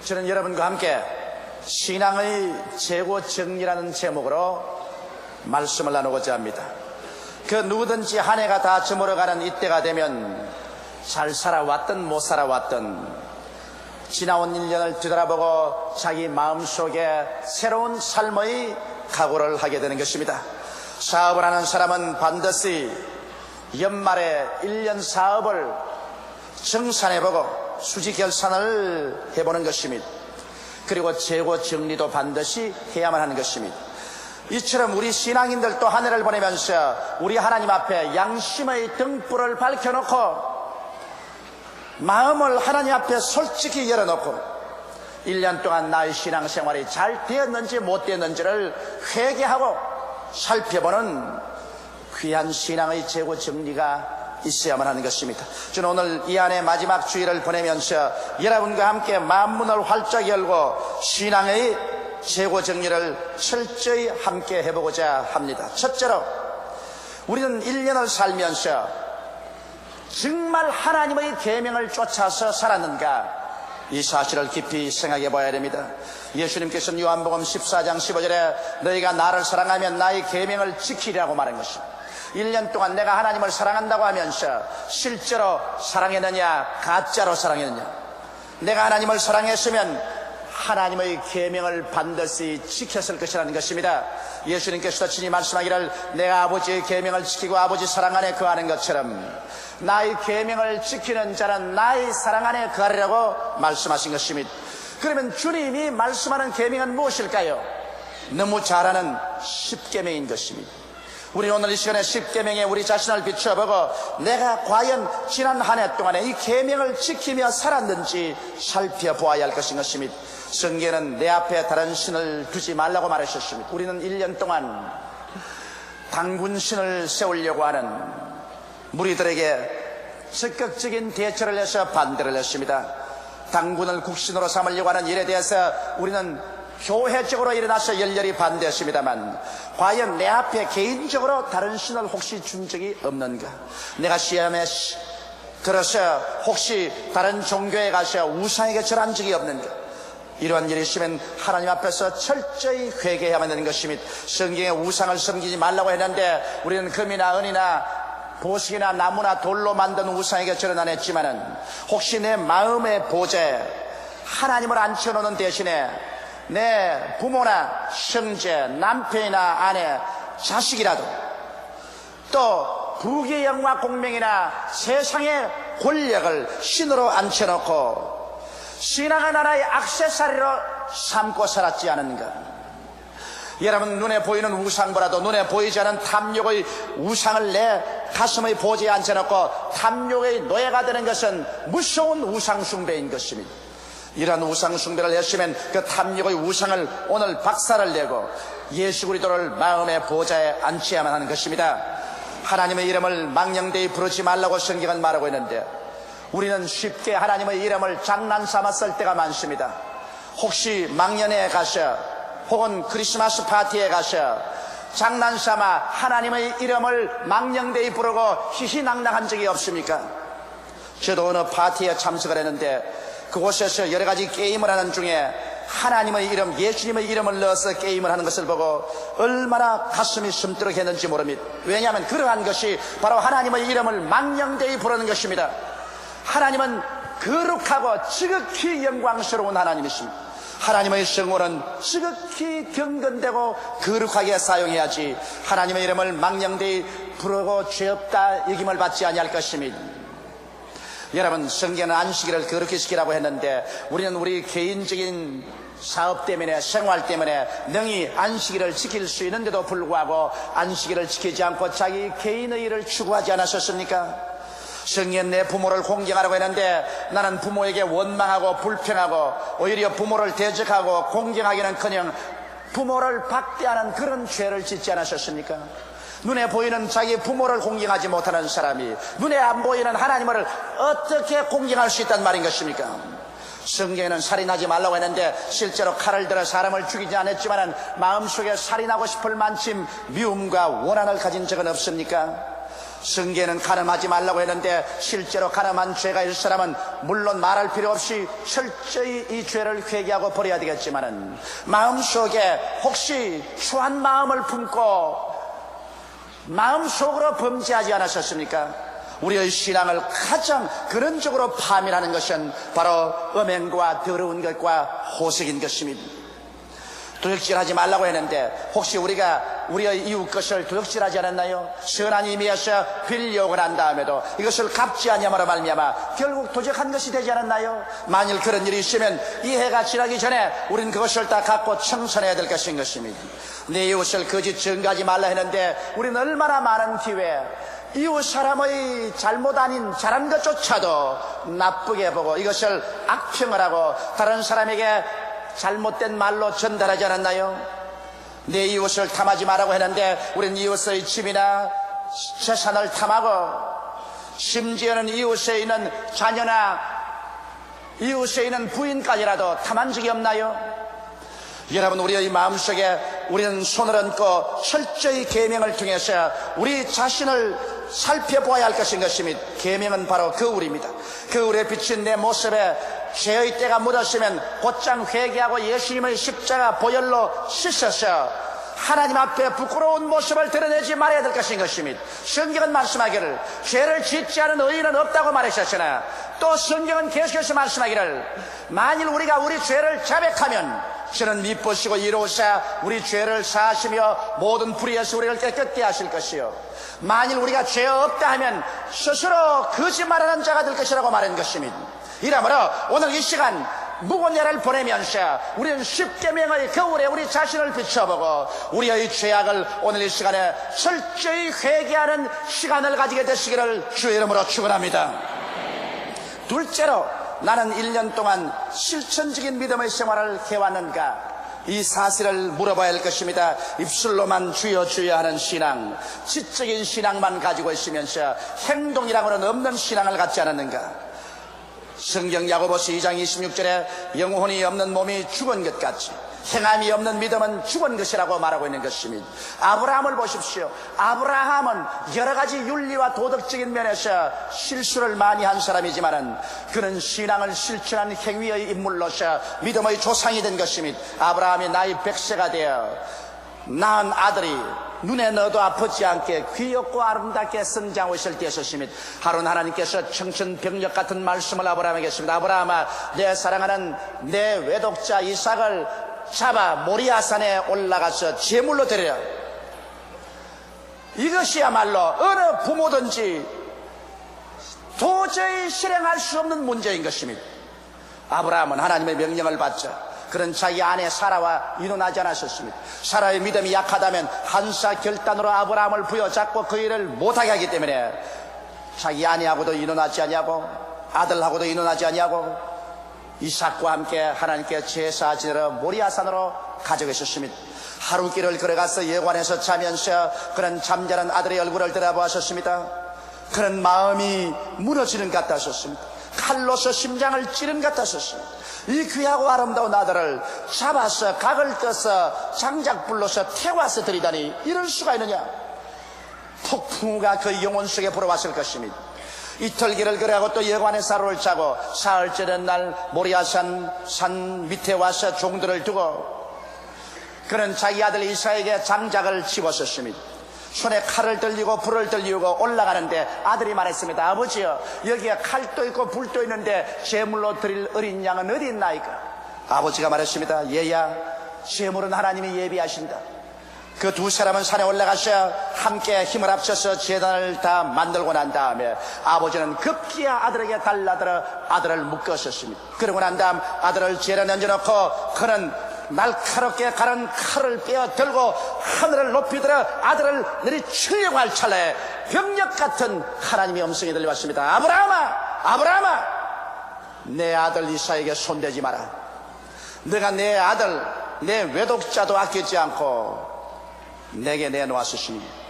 저는 여러분과 함께 신앙의 최고 정리라는 제목으로 말씀을 나누고자 합니다. 그 누구든지 한 해가 다 저물어가는 이때가 되면 잘 살아왔든 못 살아왔든 지나온 1년을 뒤돌아보고 자기 마음속에 새로운 삶의 각오를 하게 되는 것입니다. 사업을 하는 사람은 반드시 연말에 1년 사업을 정산해보고 수지 결산을 해보는 것입니다. 그리고 재고 정리도 반드시 해야만 하는 것입니다. 이처럼 우리 신앙인들도 한 해를 보내면서 우리 하나님 앞에 양심의 등불을 밝혀놓고 마음을 하나님 앞에 솔직히 열어놓고 1년 동안 나의 신앙생활이 잘 되었는지 못 되었는지를 회개하고 살펴보는 귀한 신앙의 재고 정리가 있어야만 하는 것입니다. 저는 오늘 이 안에 마지막 주일을 보내면서 여러분과 함께 마음문을 활짝 열고 신앙의 재고 정리를 철저히 함께 해보고자 합니다. 첫째로 우리는 1년을 살면서 정말 하나님의 계명을 쫓아서 살았는가, 이 사실을 깊이 생각해 봐야 됩니다. 예수님께서는 요한복음 14장 15절에 너희가 나를 사랑하면 나의 계명을 지키리라고 말한 것입니다. 1년 동안 내가 하나님을 사랑한다고 하면서 실제로 사랑했느냐, 가짜로 사랑했느냐. 내가 하나님을 사랑했으면 하나님의 계명을 반드시 지켰을 것이라는 것입니다. 예수님께서도 친히 말씀하기를 내가 아버지의 계명을 지키고 아버지 사랑 안에 거하는 것처럼 나의 계명을 지키는 자는 나의 사랑 안에 거하리라고 말씀하신 것입니다. 그러면 주님이 말씀하는 계명은 무엇일까요? 너무 잘 아는 십계명인 것입니다. 우리 오늘 이 시간에 십계명에 우리 자신을 비춰보고 내가 과연 지난 한 해 동안에 이 계명을 지키며 살았는지 살펴보아야 할 것인 것입니다. 성경에는 내 앞에 다른 신을 두지 말라고 말하셨습니다. 우리는 1년 동안 단군신을 세우려고 하는 무리들에게 적극적인 대처를 해서 반대를 했습니다. 단군을 국신으로 삼으려고 하는 일에 대해서 우리는 교회적으로 일어나서 열렬히 반대했습니다만 과연 내 앞에 개인적으로 다른 신을 혹시 준 적이 없는가? 내가 시험에 들어서 혹시 다른 종교에 가서 우상에게 절한 적이 없는가? 이러한 일이 있으면 하나님 앞에서 철저히 회개해야만 되는 것입니다. 성경에 우상을 섬기지 말라고 했는데 우리는 금이나 은이나 보석이나 나무나 돌로 만든 우상에게 절은 안 했지만은 혹시 내 마음의 보좌에 하나님을 앉혀놓는 대신에 내 부모나 형제, 남편이나 아내, 자식이라도 또 부귀의 영화 공명이나 세상의 권력을 신으로 앉혀놓고 신앙의 나라의 액세서리로 삼고 살았지 않은가? 여러분, 눈에 보이는 우상보다도 눈에 보이지 않은 탐욕의 우상을 내 가슴의 보좌에 앉혀놓고 탐욕의 노예가 되는 것은 무서운 우상숭배인 것입니다. 이러한 우상숭배를 했으면 그 탐욕의 우상을 오늘 박살을 내고 예수 그리스도를 마음의 보좌에 앉혀야만 하는 것입니다. 하나님의 이름을 망령되이 부르지 말라고 성경은 말하고 있는데 우리는 쉽게 하나님의 이름을 장난삼아 쓸 때가 많습니다. 혹시 망년에 가셔 혹은 크리스마스 파티에 가셔 장난삼아 하나님의 이름을 망령되이 부르고 희희낙낙한 적이 없습니까? 저도 어느 파티에 참석을 했는데 그곳에서 여러 가지 게임을 하는 중에 하나님의 이름, 예수님의 이름을 넣어서 게임을 하는 것을 보고 얼마나 가슴이 숨뜨럭했는지 모릅니다. 왜냐하면 그러한 것이 바로 하나님의 이름을 망령되이 부르는 것입니다. 하나님은 거룩하고 지극히 영광스러운 하나님이십니다. 하나님의 성호는 지극히 경건되고 거룩하게 사용해야지 하나님의 이름을 망령되이 부르고 죄 없다 여김을 받지 아니할 것입니다. 여러분, 성경은 안식일을 거룩히 지키라고 했는데 우리는 우리 개인적인 사업 때문에 생활 때문에 능히 안식일을 지킬 수 있는데도 불구하고 안식일을 지키지 않고 자기 개인의 일을 추구하지 않았었습니까? 성경은 내 부모를 공경하라고 했는데 나는 부모에게 원망하고 불평하고 오히려 부모를 대적하고 공경하기는커녕 부모를 박대하는 그런 죄를 짓지 않으셨습니까? 눈에 보이는 자기 부모를 공경하지 못하는 사람이 눈에 안 보이는 하나님을 어떻게 공경할 수 있단 말인 것입니까? 성경에는 살인하지 말라고 했는데 실제로 칼을 들어 사람을 죽이지 않았지만 마음속에 살인하고 싶을 만큼 미움과 원한을 가진 적은 없습니까? 성경에는 간음하지 말라고 했는데 실제로 간음한 죄가 있을 사람은 물론 말할 필요 없이 철저히 이 죄를 회개하고 버려야 되겠지만은 마음속에 혹시 추한 마음을 품고 마음속으로 범죄하지 않으셨습니까? 우리의 신앙을 가장 근원적으로 파멸하는 것은 바로 음행과 더러운 것과 호색인 것입니다. 도둑질하지 말라고 했는데 혹시 우리가 우리의 이웃 것을 도둑질하지 않았나요? 선한 의미에서 빌려고 한 다음에도 이것을 갚지 않냐마로 말미암아 결국 도적한 것이 되지 않았나요? 만일 그런 일이 있으면 이 해가 지나기 전에 우리는 그것을 다 갖고 청산해야 될 것인 것입니다. 내 이웃을 거짓 증거하지 말라 했는데 우리는 얼마나 많은 기회에 이웃 사람의 잘못 아닌 잘한 것조차도 나쁘게 보고 이것을 악평을 하고 다른 사람에게 잘못된 말로 전달하지 않았나요? 내 이웃을 탐하지 말라고 했는데 우리는 이웃의 집이나 재산을 탐하고 심지어는 이웃에 있는 자녀나 이웃에 있는 부인까지라도 탐한 적이 없나요? 여러분, 우리의 마음속에 우리는 손을 얹고 철저히 계명을 통해서 우리 자신을 살펴보아야 할 것인 것입니다. 계명은 바로 거울입니다. 거울에 비친 내 모습에 죄의 때가 묻었으면 곧장 회개하고 예수님의 십자가 보혈로 씻어서 하나님 앞에 부끄러운 모습을 드러내지 말아야 될 것인 것입니다. 성경은 말씀하기를 죄를 짓지 않은 의인은 없다고 말하셨으나 또 성경은 계속해서 말씀하기를 만일 우리가 우리 죄를 자백하면 저는 미쁘시고 이로우사 우리 죄를 사하시며 모든 불의에서 우리를 깨끗게 하실 것이요 만일 우리가 죄 없다 하면 스스로 거짓말하는 자가 될 것이라고 말한 것입니다. 이러므로 오늘 이 시간 무거운 예를 보내면서 우리는 십계명의 거울에 우리 자신을 비춰보고 우리의 죄악을 오늘 이 시간에 철저히 회개하는 시간을 가지게 되시기를 주의 이름으로 축원합니다. 둘째로 나는 1년 동안 실천적인 믿음의 생활을 해왔는가? 이 사실을 물어봐야 할 것입니다. 입술로만 주여 주여 하는 신앙, 지적인 신앙만 가지고 있으면서 행동이라고는 없는 신앙을 갖지 않았는가? 성경 야고보서 2장 26절에 영혼이 없는 몸이 죽은 것 같이 행함이 없는 믿음은 죽은 것이라고 말하고 있는 것입니다. 아브라함을 보십시오. 아브라함은 여러 가지 윤리와 도덕적인 면에서 실수를 많이 한 사람이지만은 그는 신앙을 실천한 행위의 인물로서 믿음의 조상이 된 것입니다. 아브라함이 나이 100세가 되어 낳은 아들이 눈에 넣어도 아프지 않게 귀엽고 아름답게 성장하고 있을 때였습니다. 하루는 하나님께서 청천벽력 같은 말씀을 아브라함에게 했습니다. 아브라함아, 내 사랑하는 내 외독자 이삭을 잡아 모리아산에 올라가서 제물로 드려라. 이것이야말로 어느 부모든지 도저히 실행할 수 없는 문제인 것입니다. 아브라함은 하나님의 명령을 받자 그런 자기 아내 사라와 이혼하지 않았었습니다. 사라의 믿음이 약하다면 한사 결단으로 아브라함을 부여잡고 그 일을 못하게 하기 때문에 자기 아내하고도 이혼하지 않냐고 아들하고도 이혼하지 않냐고 이삭과 함께 하나님께 제사 지내러 모리아산으로 가져가셨습니다. 하루길을 걸어가서 예관에서 자면서 그런 잠자는 아들의 얼굴을 들어보았었습니다. 그런 마음이 무너지는 것 같았었습니다. 칼로서 심장을 찌른 것 같았었습니다. 이 귀하고 아름다운 아들을 잡아서 각을 떠서 장작불로서 태워서 들이다니 이럴 수가 있느냐? 폭풍우가 그 영혼 속에 불어왔을 것입니다. 이틀길을 걸어가고 또 여관에서 하루를 자고 사흘째 된 날 모리아산 산 밑에 와서 종들을 두고 그는 자기 아들 이삭에게 장작을 집었었습니다. 손에 칼을 들리고 불을 들리고 올라가는데 아들이 말했습니다. 아버지요, 여기에 칼도 있고 불도 있는데 제물로 드릴 어린 양은 어디 있나이까? 아버지가 말했습니다. 얘야, 제물은 하나님이 예비하신다. 그 두 사람은 산에 올라가서 함께 힘을 합쳐서 제단을 다 만들고 난 다음에 아버지는 급기야 아들에게 달라들어 아들을 묶었었습니다. 그러고 난 다음 아들을 제단에 얹어놓고 그는 날카롭게 가른 칼을 빼어 들고 하늘을 높이 들어 아들을 내리치려고 할 찰나에 병력 같은 하나님의 음성이 들려왔습니다. 아브라함아, 아브라함아, 내 아들 이삭에게 손대지 마라. 내가 내 아들, 내 외독자도 아끼지 않고 내게 내놓았으니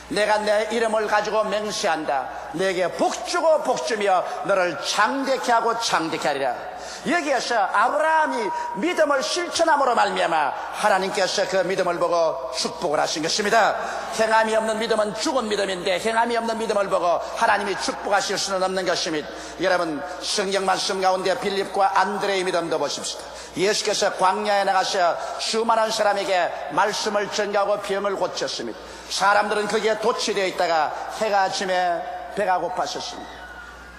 내가 내 이름을 가지고 맹세한다. 내게 복주고 복주며 너를 장대케 하고 장대케 하리라. 여기에서 아브라함이 믿음을 실천함으로 말미암아 하나님께서 그 믿음을 보고 축복을 하신 것입니다. 행함이 없는 믿음은 죽은 믿음인데 행함이 없는 믿음을 보고 하나님이 축복하실 수는 없는 것입니다. 여러분, 성경 말씀 가운데 빌립과 안드레의 믿음도 보십시오. 예수께서 광야에 나가셔 수많은 사람에게 말씀을 전가하고 병을 고쳤습니다. 사람들은 거기에 도취되어 있다가 해가 지매 배가 고팠었습니다.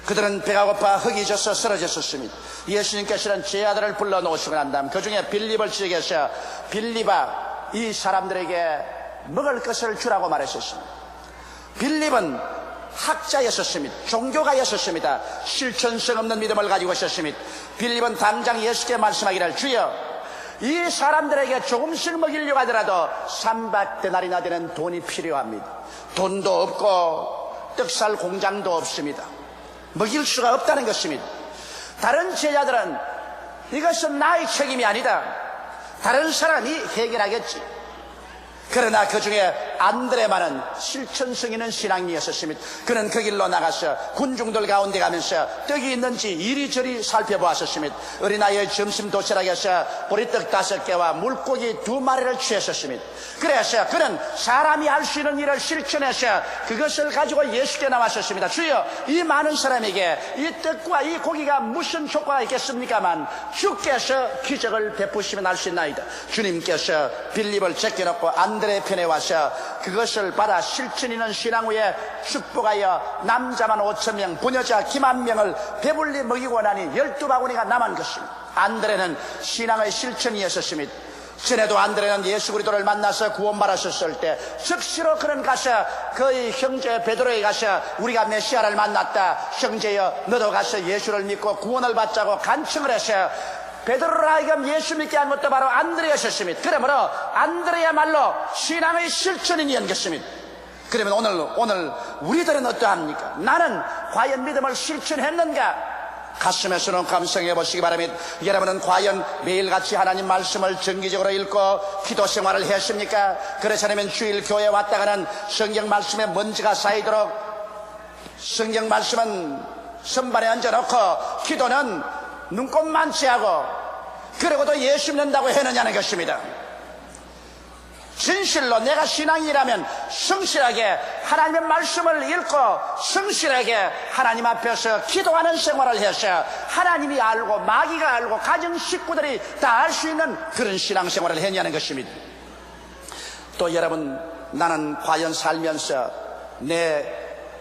그들은 배가 고파 흙이 져서 쓰러졌었습니다. 예수님께서는 제 아들을 불러놓으시고 난 다음 그 중에 빌립을 지적해서 빌립아, 이 사람들에게 먹을 것을 주라고 말했었습니다. 빌립은 학자였었습니다. 종교가였었습니다. 실천성 없는 믿음을 가지고 있었습니다. 빌립은 당장 예수께 말씀하기를, 주여, 이 사람들에게 조금씩 먹이려고 하더라도 300데나리나 되는 돈이 필요합니다. 돈도 없고 떡살 공장도 없습니다. 먹일 수가 없다는 것입니다. 다른 제자들은 이것은 나의 책임이 아니다, 다른 사람이 해결하겠지. 그러나 그 중에 안드레만은 실천성 있는 신앙이었습니다. 그는 그 길로 나가서 군중들 가운데 가면서 떡이 있는지 이리저리 살펴보았습니다. 어린아이의 점심 도시락에서 보리떡 5개와 물고기 2마리를 취했습니다. 그래서 그는 사람이 할 수 있는 일을 실천해서 그것을 가지고 예수께 나왔었습니다. 주여, 이 많은 사람에게 이 떡과 이 고기가 무슨 효과가 있겠습니까만 주께서 기적을 베푸시면 할 수 있나이다. 주님께서 빌립을 제껴놓고 안드레 편에 와서 그것을 받아 실천 있는 신앙 후에 축복하여 남자만 5,000명, 부녀자 기만 명을 배불리 먹이고 나니 12바구니가 남은 것입니다. 안드레는 신앙의 실천이었습니다. 전에도 안드레는 예수 그리스도를 만나서 구원받았을 때 즉시로 그는 가서 그의 형제 베드로에 가서 우리가 메시아를 만났다, 형제여 너도 가서 예수를 믿고 구원을 받자고 간청을 해서 베드로를 하여금 예수 믿게 한 것도 바로 안드레였습니다. 그러므로 안드레야말로 신앙의 실천인이었던 것입니다. 그러면 오늘 우리들은 어떠합니까? 나는 과연 믿음을 실천했는가? 가슴에서는 감상해 보시기 바랍니다. 여러분은 과연 매일같이 하나님 말씀을 정기적으로 읽고 기도 생활을 했습니까? 그렇지 않으면 주일 교회에 왔다가는 성경 말씀에 먼지가 쌓이도록 성경 말씀은 선반에 얹어놓고 기도는 눈곱만 채하고 그러고도 예수 믿는다고 해느냐는 것입니다. 진실로 내가 신앙이라면 성실하게 하나님의 말씀을 읽고 성실하게 하나님 앞에서 기도하는 생활을 해서 하나님이 알고 마귀가 알고 가정 식구들이 다 알 수 있는 그런 신앙생활을 했냐는 것입니다. 또 여러분, 나는 과연 살면서 내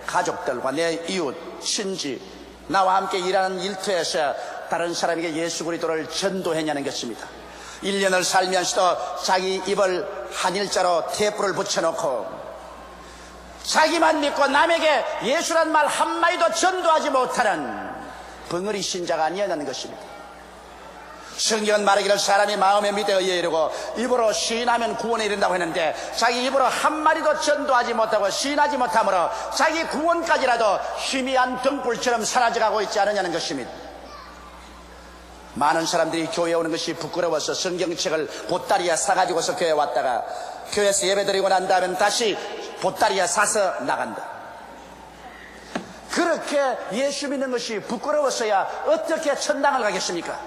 가족들과 내 이웃, 친지, 나와 함께 일하는 일터에서 다른 사람에게 예수 그리스도를 전도했냐는 것입니다. 1년을 살면서도 자기 입을 한일자로 테이프를 붙여놓고 자기만 믿고 남에게 예수란 말 한마디도 전도하지 못하는 벙어리 신자가 아니었냐는 것입니다. 성경은 말하기를 사람이 마음에 믿어 의에 이르고 입으로 시인하면 구원에 이른다고 했는데 자기 입으로 한마디도 전도하지 못하고 시인하지 못하므로 자기 구원까지라도 희미한 등불처럼 사라져가고 있지 않느냐는 것입니다. 많은 사람들이 교회에 오는 것이 부끄러워서 성경책을 보따리에 사가지고서 교회에 왔다가 교회에서 예배드리고 난 다음에 다시 보따리에 사서 나간다. 그렇게 예수 믿는 것이 부끄러워서야 어떻게 천당을 가겠습니까?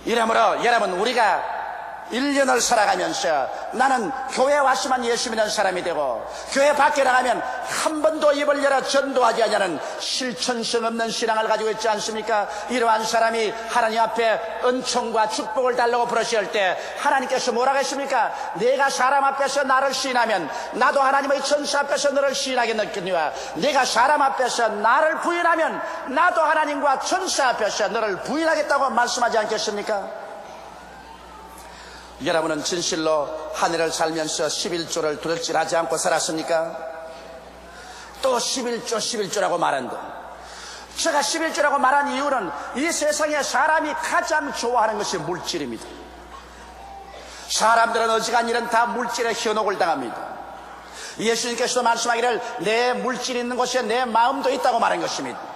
이러므로 여러분, 우리가 1년을 살아가면서 나는 교회에 왔으면 예수 믿는 사람이 되고 교회 밖에 나가면 한 번도 입을 열어 전도하지 않냐는 실천성 없는 신앙을 가지고 있지 않습니까? 이러한 사람이 하나님 앞에 은총과 축복을 달라고 부르실 때 하나님께서 뭐라고 했습니까? 내가 사람 앞에서 나를 시인하면 나도 하나님의 천사 앞에서 너를 시인하겠느니와 내가 사람 앞에서 나를 부인하면 나도 하나님과 천사 앞에서 너를 부인하겠다고 말씀하지 않겠습니까? 여러분은 진실로 한 해를 살면서 11조를 두둑질하지 않고 살았습니까? 또 11조라고 말한다. 제가 11조라고 말한 이유는 이 세상에 사람이 가장 좋아하는 것이 물질입니다. 사람들은 어지간일은 다 물질에 현혹을 당합니다. 예수님께서도 말씀하기를 내 물질이 있는 곳에 내 마음도 있다고 말한 것입니다.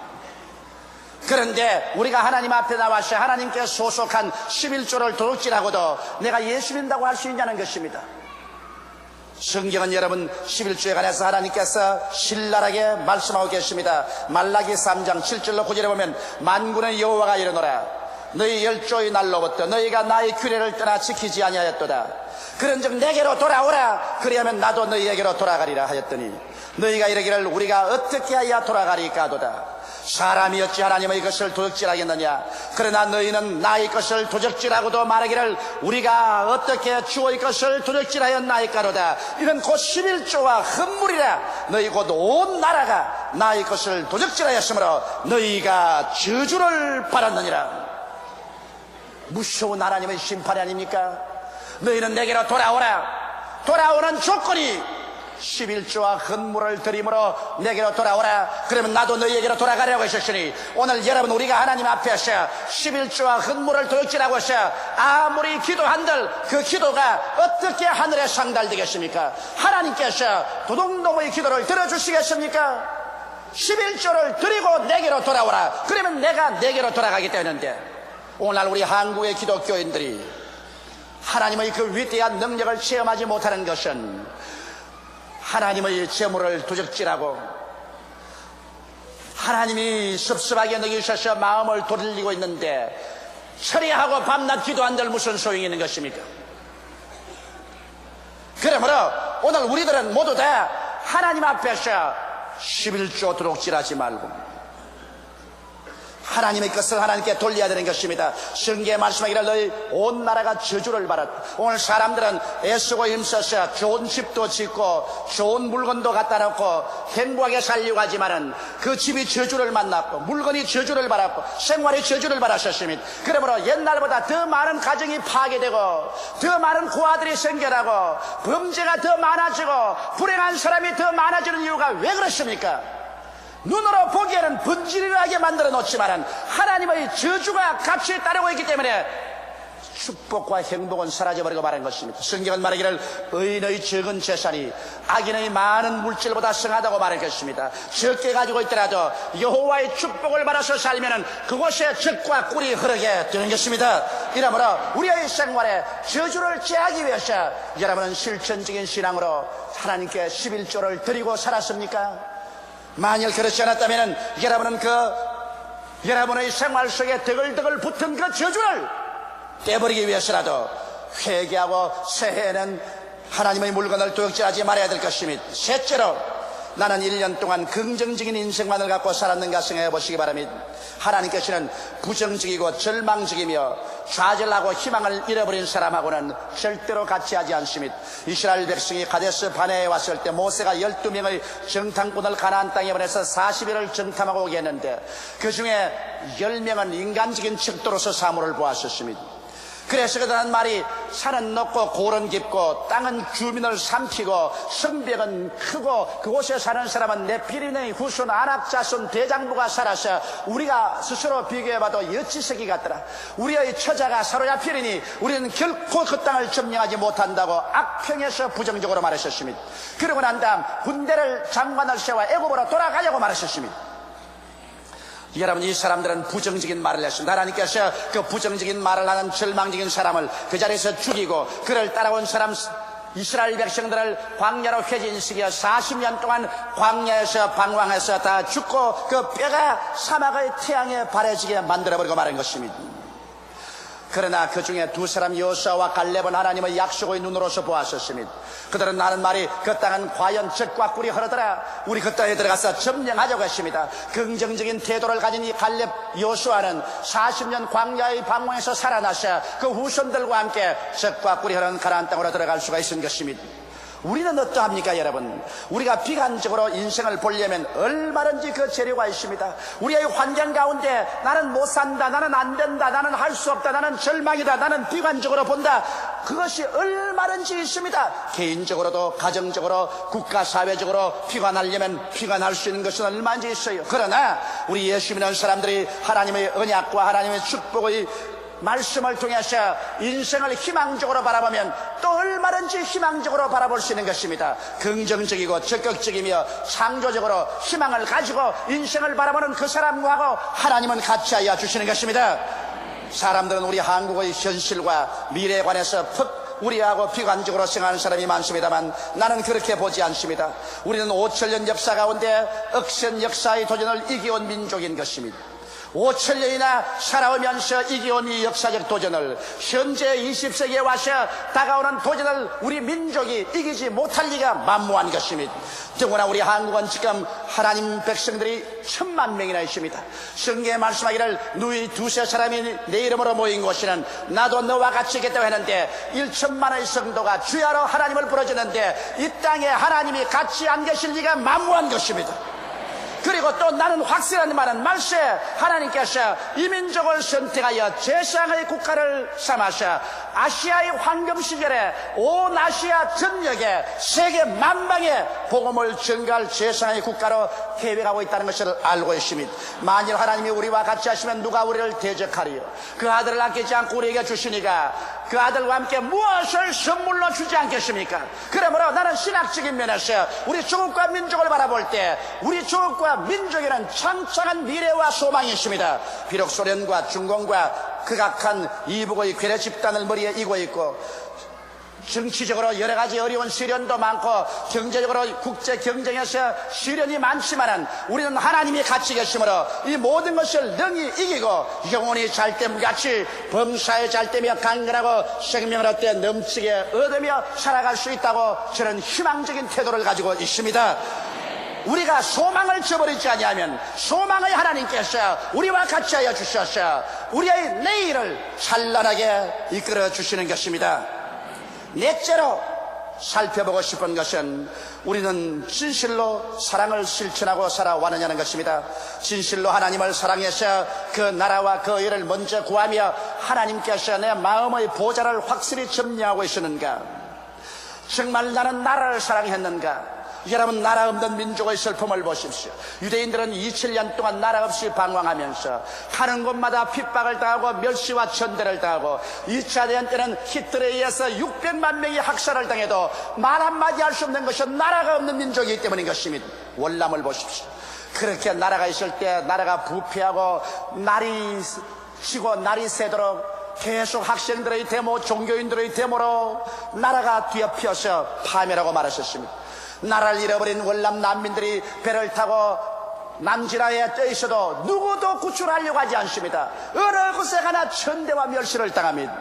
그런데 우리가 하나님 앞에 나와서 하나님께 소속한 11조를 도둑질하고도 내가 예수 믿는다고 할 수 있냐는 것입니다. 성경은 여러분 11조에 관해서 하나님께서 신랄하게 말씀하고 계십니다. 말라기 3장 7절로 9절에 보면 만군의 여호와가 이르노라 너희 열조의 날로부터 너희가 나의 규례를 떠나 지키지 아니하였도다. 그런즉 내게로 돌아오라 그리하면 나도 너희에게로 돌아가리라 하였더니 너희가 이르기를 우리가 어떻게 하여 돌아가리까 하도다. 사람이 어찌 하나님의 것을 도적질하겠느냐. 그러나 너희는 나의 것을 도적질하고도 말하기를 우리가 어떻게 주의 것을 도적질하였나이까로다. 이는 곧 11조와 헌물이라. 너희 곧 온 나라가 나의 것을 도적질하였으므로 너희가 저주를 받았느니라. 무서운 하나님의 심판이 아닙니까? 너희는 내게로 돌아오라. 돌아오는 조건이 11조와 헌물을 드림으로 내게로 돌아오라. 그러면 나도 너희에게로 돌아가려고 하셨으니 오늘 여러분 우리가 하나님 앞에서 11조와 헌물을 도둑질하고 있어 아무리 기도한들 그 기도가 어떻게 하늘에 상달되겠습니까? 하나님께서 도둑놈의 기도를 들어주시겠습니까? 11조를 드리고 내게로 돌아오라. 그러면 내가 내게로 돌아가기 때문인데 오늘날 우리 한국의 기독교인들이 하나님의 그 위대한 능력을 체험하지 못하는 것은 하나님의 재물을 도적질하고 하나님이 섭섭하게 느끼셔서 마음을 돌리고 있는데 처리하고 밤낮 기도한들 무슨 소용이 있는 것입니까? 그러므로 오늘 우리들은 모두 다 하나님 앞에서 11조 도둑질하지 말고 하나님의 것을 하나님께 돌려야 되는 것입니다. 성경에 말씀하기를 너희 온 나라가 저주를 받았다. 오늘 사람들은 애쓰고 힘써서 좋은 집도 짓고 좋은 물건도 갖다 놓고 행복하게 살려고 하지만은 그 집이 저주를 만났고 물건이 저주를 받았고 생활이 저주를 받았었습니다. 그러므로 옛날보다 더 많은 가정이 파괴되고 더 많은 고아들이 생겨나고 범죄가 더 많아지고 불행한 사람이 더 많아지는 이유가 왜 그렇습니까? 눈으로 보기에는 번지르르하게 만들어 놓지만 하나님의 저주가 같이 따르고 있기 때문에 축복과 행복은 사라져버리고 마는 것입니다. 성경은 말하기를 의인의 적은 재산이 악인의 많은 물질보다 성하다고 말할 것입니다. 적게 가지고 있더라도 여호와의 축복을 받아서 살면 그곳에 적과 꿀이 흐르게 되는 것입니다. 이러므로 우리의 생활에 저주를 제하기 위해서 여러분은 실천적인 신앙으로 하나님께 11조를 드리고 살았습니까? 만일 그렇지 않았다면 여러분은 여러분의 생활 속에 드글드글 붙은 그 저주를 떼버리기 위해서라도 회개하고 새해에는 하나님의 물건을 도둑질하지 말아야 될 것입니다. 셋째로 나는 1년 동안 긍정적인 인생만을 갖고 살았는가 생각해 보시기 바랍니다. 하나님께서는 부정적이고 절망적이며 좌절하고 희망을 잃어버린 사람하고는 절대로 같이 하지 않습니다. 이스라엘 백성이 가데스 바네에 왔을 때 모세가 12명의 정탐꾼을 가나안 땅에 보내서 40일을 정탐하고 오게 했는데 그 중에 10명은 인간적인 척도로서 사물을 보았었습니다. 그래서 그들은 말이 산은 높고 고는 깊고 땅은 주민을 삼키고 성벽은 크고 그곳에 사는 사람은 네피림의 후손 아낙 자손 대장부가 살아서 우리가 스스로 비교해봐도 여치새끼 같더라. 우리의 처자가 사로잡히리니 우리는 결코 그 땅을 점령하지 못한다고 악평에서 부정적으로 말하셨습니다. 그러고 난 다음 군대를 장관을 세워 애굽으로 돌아가려고 말하셨습니다. 여러분 이 사람들은 부정적인 말을 했습니다. 하나님께서 그 부정적인 말을 하는 절망적인 사람을 그 자리에서 죽이고 그를 따라온 사람 이스라엘 백성들을 광야로 회진시켜 40년 동안 광야에서 방황해서 다 죽고 그 뼈가 사막의 태양에 바래지게 만들어버리고 말한 것입니다. 그러나 그 중에 두 사람 여호수아와 갈렙은 하나님의 약속의 눈으로서 보았었습니다. 그들은 하는 말이 그 땅은 과연 적과 꿀이 흐르더라. 우리 그 땅에 들어가서 점령하자고 했습니다. 긍정적인 태도를 가진 이 갈렙 여호수아는 40년 광야의 방황에서 살아나서 그 후손들과 함께 적과 꿀이 흐르는 가나안 땅으로 들어갈 수가 있은 것입니다. 우리는 어떠합니까 여러분? 우리가 비관적으로 인생을 보려면 얼마든지 그 재료가 있습니다. 우리의 환경 가운데 나는 못 산다, 나는 안 된다, 나는 할 수 없다, 나는 절망이다, 나는 비관적으로 본다. 그것이 얼마든지 있습니다. 개인적으로도 가정적으로 국가 사회적으로 비관하려면 비관할 수 있는 것은 얼마든지 있어요. 그러나 우리 예수 믿는 사람들이 하나님의 언약과 하나님의 축복의 말씀을 통해서 인생을 희망적으로 바라보면 또 얼마든지 희망적으로 바라볼 수 있는 것입니다. 긍정적이고 적극적이며 창조적으로 희망을 가지고 인생을 바라보는 그 사람하고 하나님은 같이 하여 주시는 것입니다. 사람들은 우리 한국의 현실과 미래에 관해서 우리하고 비관적으로 생각하는 사람이 많습니다만 나는 그렇게 보지 않습니다. 우리는 5천년 역사 가운데 억센 역사의 도전을 이겨온 민족인 것입니다. 5천년이나 살아오면서 이겨온 이 역사적 도전을 현재 20세기에 와서 다가오는 도전을 우리 민족이 이기지 못할 리가 만무한 것입니다. 더구나 우리 한국은 지금 하나님 백성들이 1000만 명이나 있습니다. 성경에 말씀하기를 너희 두세 사람이 내 이름으로 모인 곳에는 나도 너와 같이 있겠다고 했는데 1천만의 성도가 주야로 하나님을 부르짖는데 이 땅에 하나님이 같이 안 계실 리가 만무한 것입니다. 그리고 또 나는 확실한 말은 말세 하나님께서 이 민족을 선택하여 제사장의 국가를 삼아서 아시아의 황금 시절에 온 아시아 전역에 세계 만방에 복음을 전가할 제사장의 국가로 계획하고 있다는 것을 알고 있습니다. 만일 하나님이 우리와 같이 하시면 누가 우리를 대적하리요? 그 아들을 아끼지 않고 우리에게 주시니까 그 아들과 함께 무엇을 선물로 주지 않겠습니까? 그러므로 나는 신학적인 면에서 우리 조국과 민족을 바라볼 때 우리 조국과 민족에는 창창한 미래와 소망이 있습니다. 비록 소련과 중공과 극악한 이북의 괴뢰 집단을 머리에 이고 있고 정치적으로 여러 가지 어려운 시련도 많고 경제적으로 국제 경쟁에서 시련이 많지만 우리는 하나님이 같이 계심으로 이 모든 것을 능히 이기고 영혼이 잘됨같이 범사에 잘되며 강건하고 생명을 얻되 넘치게 얻으며 살아갈 수 있다고 저는 희망적인 태도를 가지고 있습니다. 우리가 소망을 저버리지 아니하면 소망의 하나님께서 우리와 같이 하여 주셔서 우리의 내일을 찬란하게 이끌어 주시는 것입니다. 넷째로 살펴보고 싶은 것은 우리는 진실로 사랑을 실천하고 살아왔느냐는 것입니다. 진실로 하나님을 사랑해서 그 나라와 그 의를 먼저 구하며 하나님께서 내 마음의 보좌를 확실히 점령하고 있었는가? 정말 나는 나라를 사랑했는가? 여러분, 나라 없는 민족의 슬픔을 보십시오. 유대인들은 2000년 동안 나라 없이 방황하면서 가는 곳마다 핍박을 당하고 멸시와 천대를 당하고 2차 대전 때는 히틀러에 의해서 600만 명이 학살을 당해도 말 한마디 할 수 없는 것은 나라가 없는 민족이기 때문인 것입니다. 월남을 보십시오. 그렇게 나라가 있을 때 나라가 부패하고 날이 지고 날이 새도록 계속 학생들의 데모, 종교인들의 데모로 나라가 뒤엎여서 파멸하고 말았었습니다. 나라를 잃어버린 월남 난민들이 배를 타고 남진아에 떠 있어도 누구도 구출하려고 하지 않습니다. 어느 곳에 가나 천대와 멸시를 당합니다.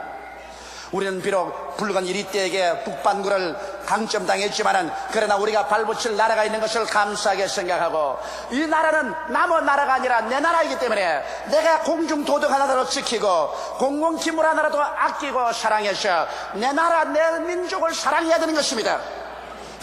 우리는 비록 붉은 이리떼에게 북반구를 강점당했지만은 그러나 우리가 발붙일 나라가 있는 것을 감사하게 생각하고 이 나라는 남의 나라가 아니라 내 나라이기 때문에 내가 공중도덕 하나라도 지키고 공공기물 하나라도 아끼고 사랑해서 내 나라 내 민족을 사랑해야 되는 것입니다.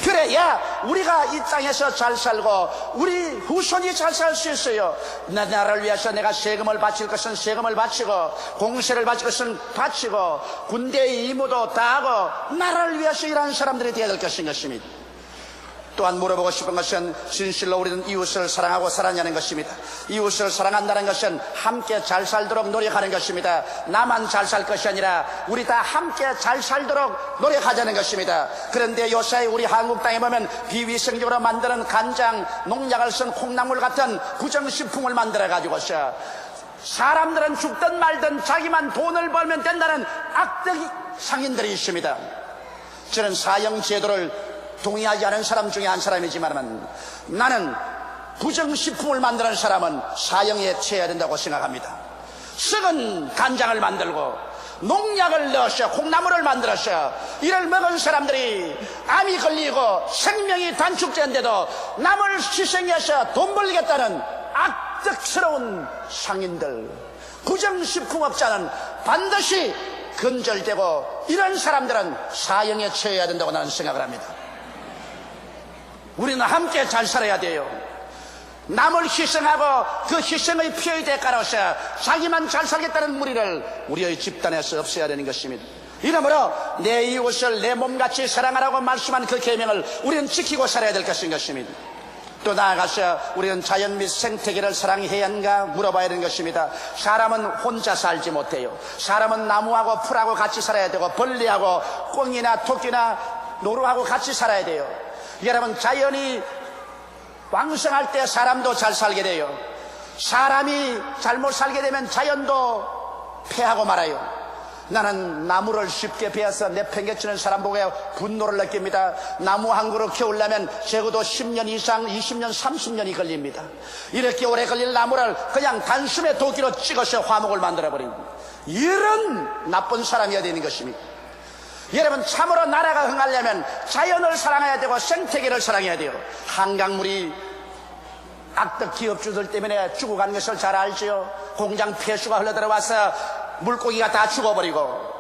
그래야 우리가 이 땅에서 잘 살고 우리 후손이 잘 살 수 있어요. 내 나라를 위해서 내가 세금을 바칠 것은 세금을 바치고 공세를 바칠 것은 바치고 군대의 임무도 다하고 나라를 위해서 일하는 사람들이 되어야 될 것입니다. 또한 물어보고 싶은 것은 진실로 우리는 이웃을 사랑하고 살았냐는 것입니다. 이웃을 사랑한다는 것은 함께 잘 살도록 노력하는 것입니다. 나만 잘 살 것이 아니라 우리 다 함께 잘 살도록 노력하자는 것입니다. 그런데 요새 우리 한국 땅에 보면 비위생적으로 만드는 간장, 농약을 쓴 콩나물 같은 구정식품을 만들어가지고서 사람들은 죽든 말든 자기만 돈을 벌면 된다는 악덕 상인들이 있습니다. 저는 사형제도를 동의하지 않은 사람 중에 한 사람이지만 나는 부정식품을 만드는 사람은 사형에 처해야 된다고 생각합니다. 썩은 간장을 만들고 농약을 넣어서 콩나물을 만들어서 이를 먹은 사람들이 암이 걸리고 생명이 단축되는데도 남을 희생해서 돈 벌겠다는 악덕스러운 상인들, 부정식품업자는 반드시 근절되고 이런 사람들은 사형에 처해야 된다고 나는 생각을 합니다. 우리는 함께 잘 살아야 돼요. 남을 희생하고 그 희생의 피의 대가로서 자기만 잘 살겠다는 무리를 우리의 집단에서 없애야 되는 것입니다. 이러므로 내 이웃을 내 몸같이 사랑하라고 말씀한 그 계명을 우리는 지키고 살아야 될 것입니다. 또 나아가서 우리는 자연 및 생태계를 사랑해야 하는가 물어봐야 되는 것입니다. 사람은 혼자 살지 못해요. 사람은 나무하고 풀하고 같이 살아야 되고 벌레하고 꽁이나 토끼나 노루하고 같이 살아야 돼요. 여러분, 자연이 왕성할 때 사람도 잘 살게 돼요. 사람이 잘못 살게 되면 자연도 패하고 말아요. 나는 나무를 쉽게 베어서 내팽개치는 사람 보고 분노를 느낍니다. 나무 한 그루 키우려면 적어도 10년 이상, 20년, 30년이 걸립니다. 이렇게 오래 걸릴 나무를 그냥 단숨에 도끼로 찍어서 화목을 만들어버린 이런 나쁜 사람이어야 되는 것입니다. 여러분, 참으로 나라가 흥하려면 자연을 사랑해야 되고 생태계를 사랑해야 돼요. 한강물이 악덕 기업주들 때문에 죽어가는 것을 잘 알지요. 공장 폐수가 흘러들어와서 물고기가 다 죽어버리고,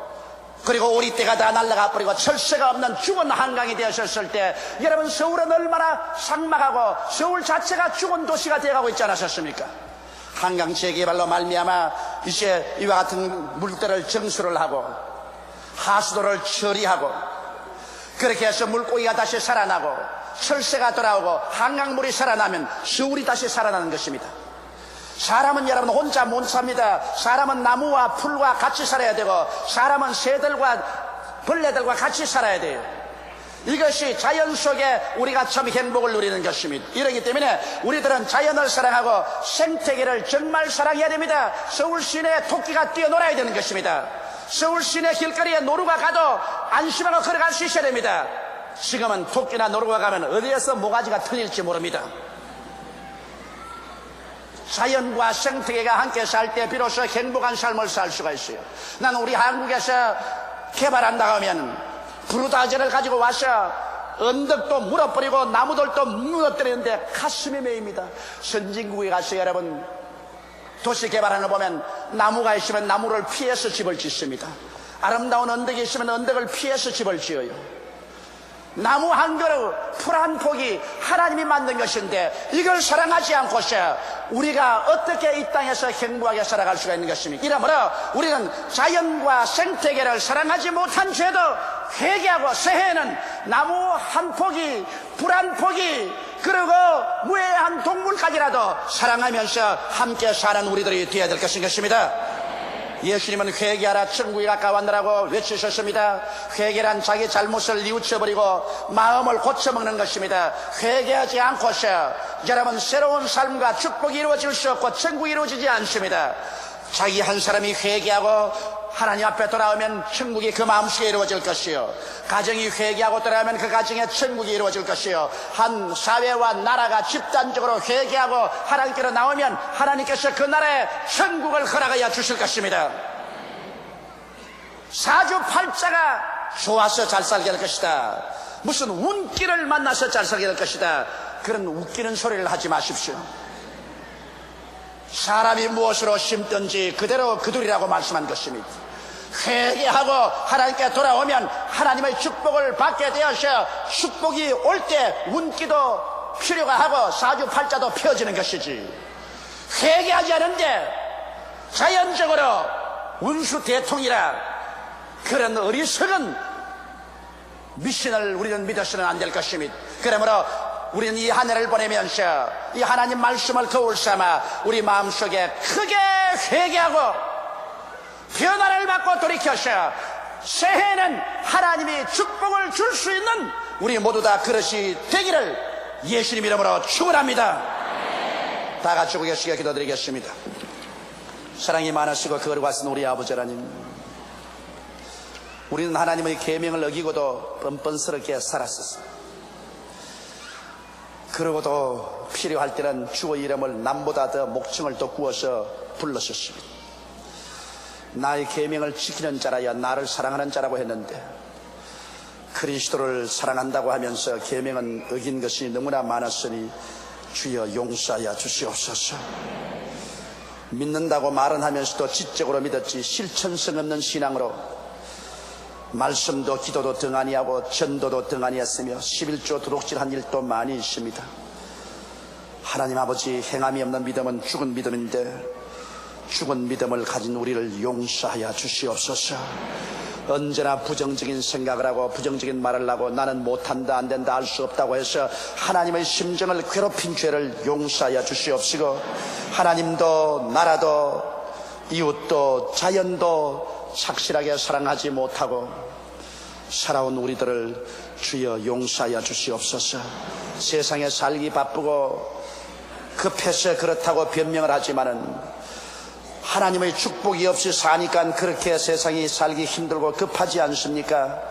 그리고 오리떼가 다 날아가 버리고 철새가 없는 죽은 한강이 되었을 때, 여러분, 서울은 얼마나 삭막하고 서울 자체가 죽은 도시가 되어가고 있지 않았습니까? 한강 재개발로 말미암아 이제 이와 같은 물들을 정수를 하고 하수도를 처리하고, 그렇게 해서 물고기가 다시 살아나고 철새가 돌아오고 한강물이 살아나면 서울이 다시 살아나는 것입니다. 사람은 여러분 혼자 못 삽니다. 사람은 나무와 풀과 같이 살아야 되고, 사람은 새들과 벌레들과 같이 살아야 돼요. 이것이 자연 속에 우리가 참 행복을 누리는 것입니다. 이러기 때문에 우리들은 자연을 사랑하고 생태계를 정말 사랑해야 됩니다. 서울 시내에 토끼가 뛰어놀아야 되는 것입니다. 서울 시내 길거리에 노루가 가도 안심하고 걸어갈 수 있어야 됩니다. 지금은 토끼나 노루가 가면 어디에서 모가지가 틀릴지 모릅니다. 자연과 생태계가 함께 살 때 비로소 행복한 삶을 살 수가 있어요. 나는 우리 한국에서 개발한다고 하면 브루다지를 가지고 와서 언덕도 물어버리고 나무들도 무너뜨리는데 가슴이 메입니다. 선진국에 가서 여러분 도시 개발하는 거 보면 나무가 있으면 나무를 피해서 집을 짓습니다. 아름다운 언덕이 있으면 언덕을 피해서 집을 지어요. 나무 한 그루, 풀 한 포기 하나님이 만든 것인데 이걸 사랑하지 않고서 우리가 어떻게 이 땅에서 행복하게 살아갈 수가 있는 것입니까? 이러므로 우리는 자연과 생태계를 사랑하지 못한 죄도 회개하고 새해에는 나무 한 포기, 풀 한 포기, 그리고 무해한 동물까지라도 사랑하면서 함께 사는 우리들이 되어야 될 것입니다. 예수님은 회개하라 천국이 가까웠느라고 외치셨습니다. 회개란 자기 잘못을 뉘우쳐버리고 마음을 고쳐먹는 것입니다. 회개하지 않고서 여러분 새로운 삶과 축복이 이루어질 수 없고 천국이 이루어지지 않습니다. 자기 한 사람이 회개하고 하나님 앞에 돌아오면 천국이 그 마음속에 이루어질 것이요, 가정이 회개하고 돌아오면 그 가정에 천국이 이루어질 것이요, 한 사회와 나라가 집단적으로 회개하고 하나님께로 나오면 하나님께서 그 나라에 천국을 허락하여 주실 것입니다. 사주팔자가 좋아서 잘 살게 될 것이다, 무슨 운기를 만나서 잘 살게 될 것이다, 그런 웃기는 소리를 하지 마십시오. 사람이 무엇으로 심든지 그대로 그들이라고 말씀한 것입니다. 회개하고 하나님께 돌아오면 하나님의 축복을 받게 되어서 축복이 올 때 운기도 필요가 하고 사주팔자도 펴지는 것이지, 회개하지 않은데 자연적으로 운수 대통이라 그런 어리석은 미신을 우리는 믿어서는 안 될 것입니다. 그러므로 우리는 이 한 해를 보내면서 이 하나님 말씀을 거울 삼아 우리 마음속에 크게 회개하고 변화를 받고 돌이켜서 새해에는 하나님이 축복을 줄 수 있는 우리 모두 다 그릇이 되기를 예수님 이름으로 축원합니다. 다 같이 고개시켜 기도드리겠습니다. 사랑이 많으시고 거룩하신 우리 아버지 하나님, 우리는 하나님의 계명을 어기고도 뻔뻔스럽게 살았었습니다. 그러고도 필요할 때는 주의 이름을 남보다 더 목청을 더 구워서 불렀었습니다. 나의 계명을 지키는 자라야 나를 사랑하는 자라고 했는데, 그리스도를 사랑한다고 하면서 계명은 어긴 것이 너무나 많았으니 주여 용서하여 주시옵소서. 믿는다고 말은 하면서도 지적으로 믿었지 실천성 없는 신앙으로 말씀도 기도도 등한히 하고 전도도 등한히 했으며 11조 도둑질한 일도 많이 있습니다. 하나님 아버지, 행함이 없는 믿음은 죽은 믿음인데 죽은 믿음을 가진 우리를 용서하여 주시옵소서. 언제나 부정적인 생각을 하고 부정적인 말을 하고 나는 못한다, 안 된다, 할 수 없다고 해서 하나님의 심정을 괴롭힌 죄를 용서하여 주시옵시고, 하나님도 나라도 이웃도 자연도 착실하게 사랑하지 못하고 살아온 우리들을 주여 용서하여 주시옵소서. 세상에 살기 바쁘고 급해서 그렇다고 변명을 하지만은 하나님의 축복이 없이 사니까 그렇게 세상이 살기 힘들고 급하지 않습니까?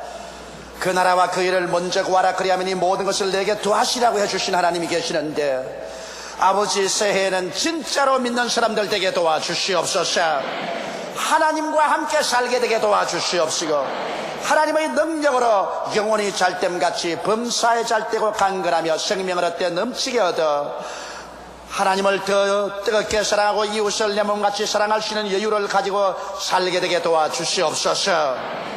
그 나라와 그 일을 먼저 구하라 그리하면 이 모든 것을 내게 도하시라고 해주신 하나님이 계시는데, 아버지 새해에는 진짜로 믿는 사람들 되게 도와주시옵소서. 하나님과 함께 살게 되게 도와주시옵시고, 하나님의 능력으로 영혼이 잘됨같이 범사에 잘되고 강건하며 생명을 얻되 넘치게 얻어 하나님을 더 뜨겁게 사랑하고 이웃을 내 몸같이 사랑할 수 있는 여유를 가지고 살게 되게 도와주시옵소서.